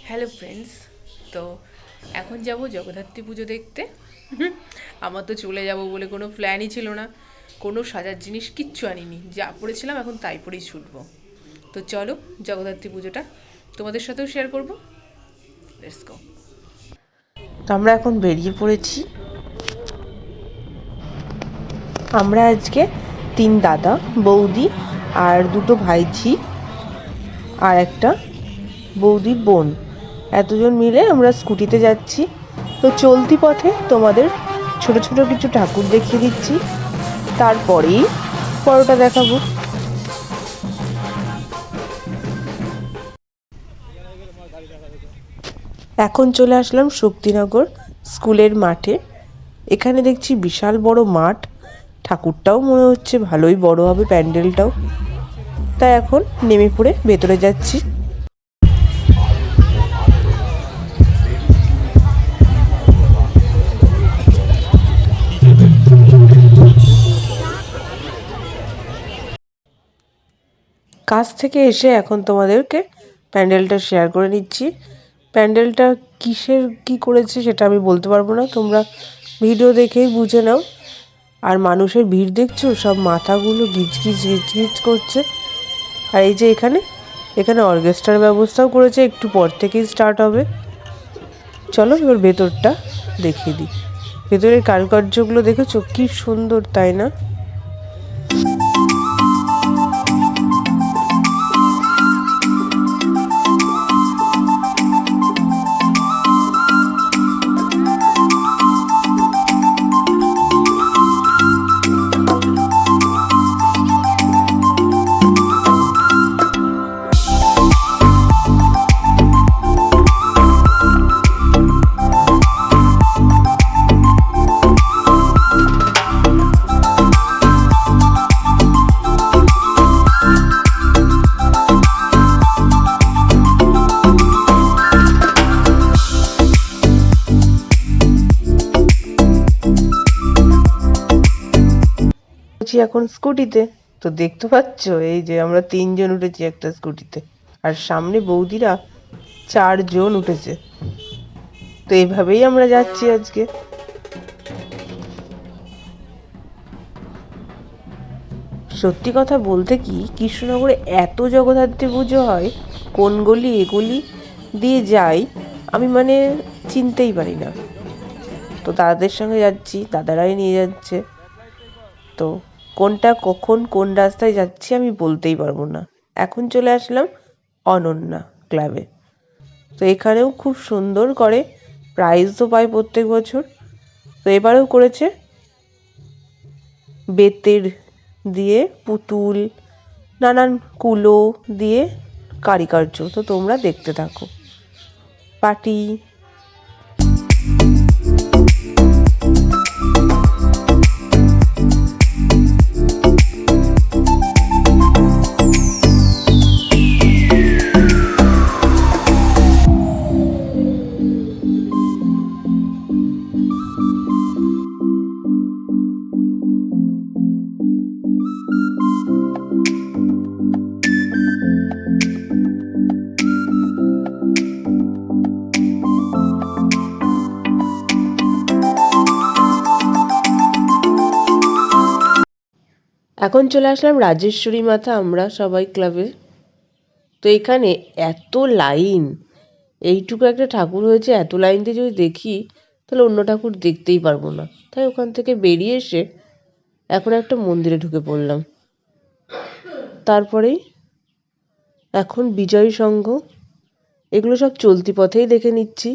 Hello friends, তো এখন যাব জগদ্ধাত্রী পুজো দেখতে। আমার তো চলে যাব বলে কোনো প্ল্যানই ছিল না, কোনো সাজার জিনিস কিচ্ছু আনিনি, যা পড়েছিলাম এখন তাই পরেই ছুটবো। তো চলো জগদ্ধাত্রী পুজোটা তোমাদের সাথেও শেয়ার করব। Let's go. তো আমরা এখন বেরিয়ে পড়েছি। আমরা আজকে 3 দাদা, বৌদি আর 2 ভাইঝি আর একটা বৌদির বোন, এতজন মিলে আমরা স্কুটিতে যাচ্ছি। তো চলতি পথে তোমাদের ছোট ছোট কিছু ঠাকুর দেখিয়ে দিচ্ছি, তারপরেই পরোটা দেখাবো। এখন চলে আসলাম শক্তিনগর স্কুলের মাঠে। এখানে দেখছি বিশাল বড় মাঠ, ঠাকুরটাও মনে হচ্ছে ভালোই বড় হবে, প্যান্ডেলটাও। তাই এখন নেমে পড়ে ভেতরে যাচ্ছি। কাছ থেকে এসে এখন তোমাদেরকে প্যান্ডেলটা শেয়ার করে নিচ্ছি। প্যান্ডেলটা কিসের কি করেছে সেটা আমি বলতে পারবো না, তোমরা ভিডিও দেখেই বুঝে নাও। আর মানুষের ভিড় দেখছো, সব মাথাগুলো গিজগিজ গিজগিজ করছে। আর এই যে এখানে এখানে অর্কেস্ট্রার ব্যবস্থাও করেছে, একটু পর থেকেই স্টার্ট হবে। চলো এবার ভেতরটা দেখিয়ে দিই। ভেতরের কারুকার্যগুলো দেখেছো কি সুন্দর, তাই না? এখন স্কুটিতে। তো দেখতে পাচ্ছ এই যে আমরা 3 জন উঠেছি একটা স্কুটিতে, আর সামনে বৌদিরা 4 জন উঠেছে। তো এইভাবেই আমরা যাচ্ছি আজকে। সত্যি কথা বলতে কি, কৃষ্ণনগরে এত জগদ্ধাত্রী পুজো হয়, কোন গলি এগলি দিয়ে যাই আমি মানে চিনতেই পারি না। তো দাদাদের সঙ্গে যাচ্ছি, দাদারাই নিয়ে যাচ্ছে। তো কোনটা কখন কোন রাস্তায় যাচ্ছি আমি বলতেই পারবো না। এখন চলে আসলাম অনন্যা ক্লাবে। তো এখানেও খুব সুন্দর করে, প্রাইজ তো পায় প্রত্যেক বছর। তো এবারেও করেছে বেতের দিয়ে পুতুল, নানান কুলো দিয়ে কারিকার্য। তো তোমরা দেখতে থাকো। পার্টি। এখন চলে আসলাম রাজেশ্বরী মাথা আমরা সবাই ক্লাবে। তো এখানে এত লাইন, এইটুকু একটা ঠাকুর হয়েছে, এত লাইন দিয়ে যদি দেখি তাহলে অন্য ঠাকুর দেখতেই পারবো না। তাই ওখান থেকে বেরিয়ে এসে এখন একটা মন্দিরে ঢুকে পড়লাম। তারপরেই এখন বিজয় সংঘ, এগুলো সব চলতি পথেই দেখে নিচ্ছি।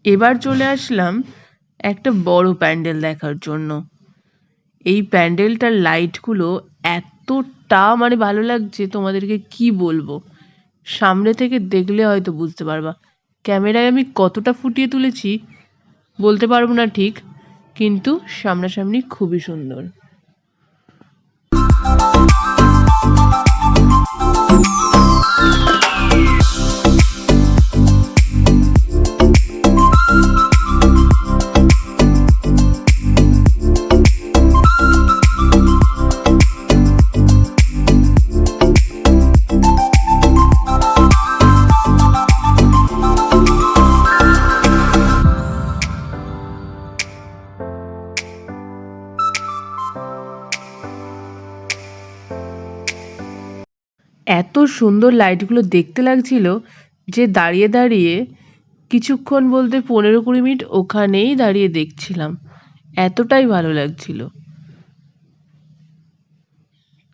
এবার চলে আসলাম একটা বড় প্যান্ডেল দেখার জন্য। এই প্যান্ডেলটার লাইটগুলো এতটা মানে ভালো লাগছে, তোমাদেরকে কি বলবো। সামনে থেকে দেখলে হয়তো বুঝতে পারবা। ক্যামেরায় আমি কতটা ফুটিয়ে তুলেছি বলতে পারবো না ঠিক, কিন্তু সামনাসামনি খুবই সুন্দর। এত সুন্দর লাইটগুলো দেখতে লাগছিল যে দাঁড়িয়ে দাঁড়িয়ে কিছুক্ষণ বলতে 15-20 মিনিট ওখানেই দাঁড়িয়ে দেখছিলাম, এতটাই ভালো লাগছিল।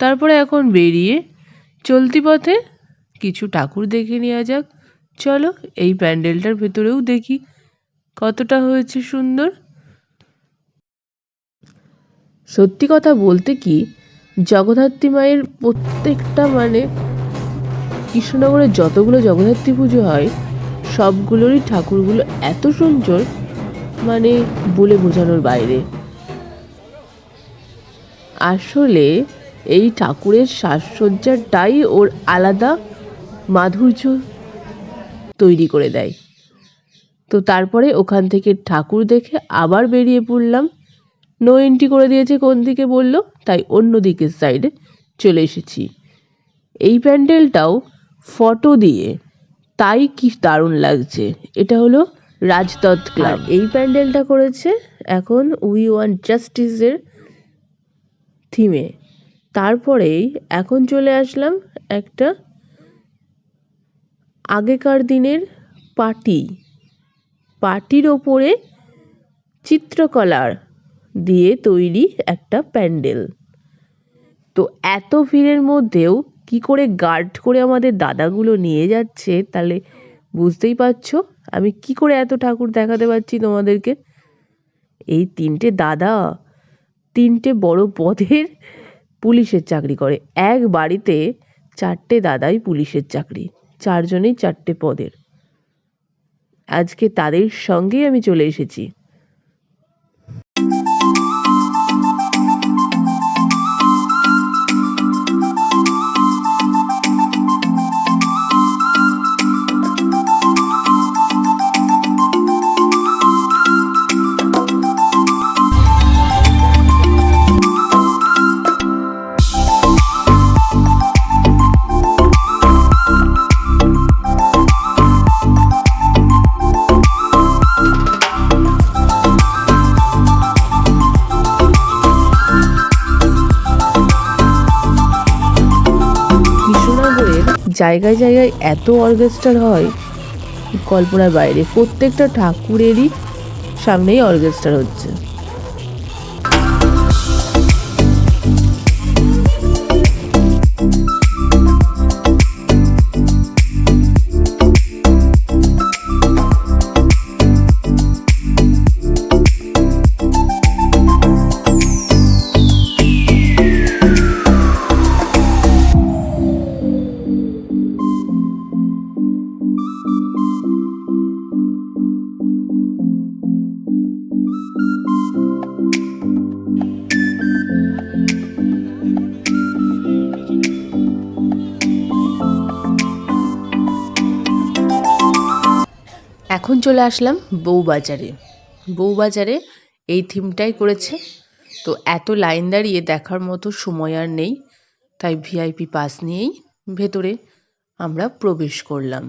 তারপরে এখন বেরিয়ে চলতি পথে কিছু ঠাকুর দেখে নেওয়া যাক। চলো এই প্যান্ডেলটার ভেতরেও দেখি কতটা হয়েছে সুন্দর। সত্যি কথা বলতে কি, জগদ্ধাত্রী মায়ের প্রত্যেকটা কৃষ্ণনগরে যতগুলো জগদ্ধাত্রী পুজো হয় সবগুলোরই ঠাকুরগুলো এত সুন্দর, বলে বোঝানোর বাইরে। আসলে এই ঠাকুরের সাজসজ্জাটাই ওর আলাদা মাধুর্য তৈরি করে দেয়। তো তারপরে ওখান থেকে ঠাকুর দেখে আবার বেরিয়ে পড়লাম। নো এন্ট্রি করে দিয়েছে কোন দিকে বলল, তাই অন্য দিকের সাইডে চলে এসেছি। এই প্যান্ডেলটাও ফটো দিয়ে তাই কি দারুণ লাগছে। এটা হলো রাজদত্ত ক্লাব। এই প্যান্ডেলটা করেছে এখন উই ওয়ান্ট জাস্টিসের থিমে। তারপরেই এখন চলে আসলাম একটা আগেকার দিনের পাটির ওপরে চিত্রকলার দিয়ে তৈরি একটা প্যান্ডেল। তো এত ভিড়ের মধ্যেও কি করে গার্ড করে আমাদের দাদাগুলো নিয়ে যাচ্ছে, তাহলে বুঝতেই পারছো আমি কি করে এত ঠাকুর দেখাতে পারছি তোমাদেরকে। এই 3টে দাদা 3টে বড় পদের পুলিশের চাকরি করে। এক বাড়িতে 4টে দাদাই পুলিশের চাকরি, 4 জনেই 4টে পদের। আজকে তাদের সঙ্গেই আমি চলে এসেছি। জায়গায় জায়গায় এত অর্কেস্ট্রা হয় কল্পনার বাইরে। প্রত্যেকটা ঠাকুরেরই সামনেই অর্কেস্ট্রা হচ্ছে। এখন চলে আসলাম বউবাজারে এই থিমটাই করেছে। তো এত লাইন দাঁড়িয়ে দেখার মতো সময় আর নেই, তাই ভিআইপি পাস নিয়েই ভেতরে আমরা প্রবেশ করলাম।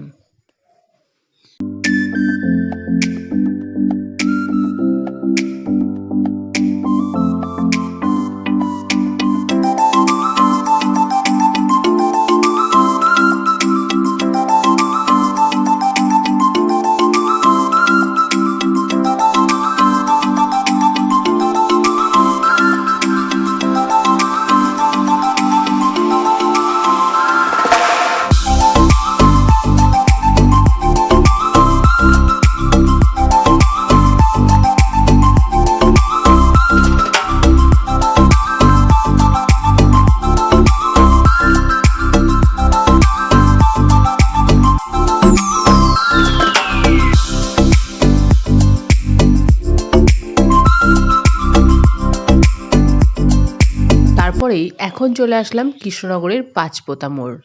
এখন চলে আসলাম কৃষ্ণনগরের পাঁচপোতা মোড়।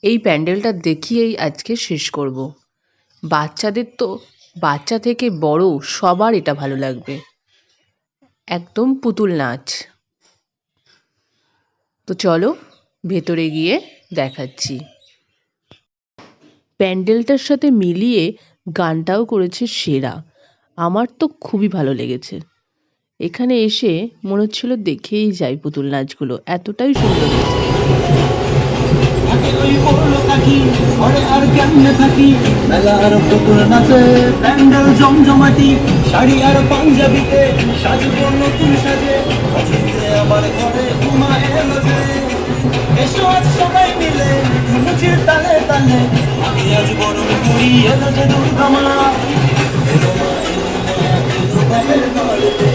এই প্যান্ডেলটা দেখিয়েই আজকে শেষ করব। বাচ্চাদের তো, বাচ্চা থেকে বড় সবার এটা ভালো লাগবে। একদম পুতুল নাচ। তো চলো ভেতরে গিয়ে দেখাচ্ছি। প্যান্ডেলটার সাথে মিলিয়ে গানটাও করেছে সেরা। আমার তো খুবই ভালো লেগেছে। এখানে এসে মনে হচ্ছিল দেখেই যাই পুতুল নাচগুলো, এতটাই সুন্দর হয়েছে। ওই পড়লো কাঠি ঘরে আর কেমনে থাকি মেলা আর পুতুল নাচে প্যান্ডেল জমজমাটি শাড়ি আর পাঞ্জাবিতে সাজবো নতুন সাজে পছন্দে আমার ঘরে ঘুমা এলো যে এসো আজ সবাই মিলে মুচির তালে তালে আমি আজ বরং করি এলো যে দুর্গা মা এলো মা এলো বাপের ঘরেতে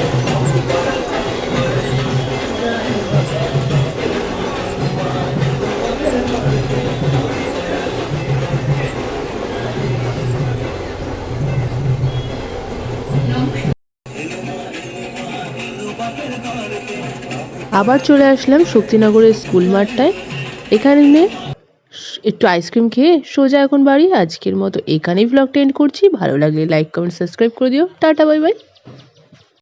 আবার চলে আসলাম শক্তিনগরের স্কুল মাঠটায়। এখানে একটু আইসক্রিম খেয়ে সোজা এখন বাড়ি। আজকের মতো এখানেই ভ্লগটা এন্ড করছি। ভালো লাগলে লাইক কমেন্ট সাবস্ক্রাইব করে দিও। Tata bye bye.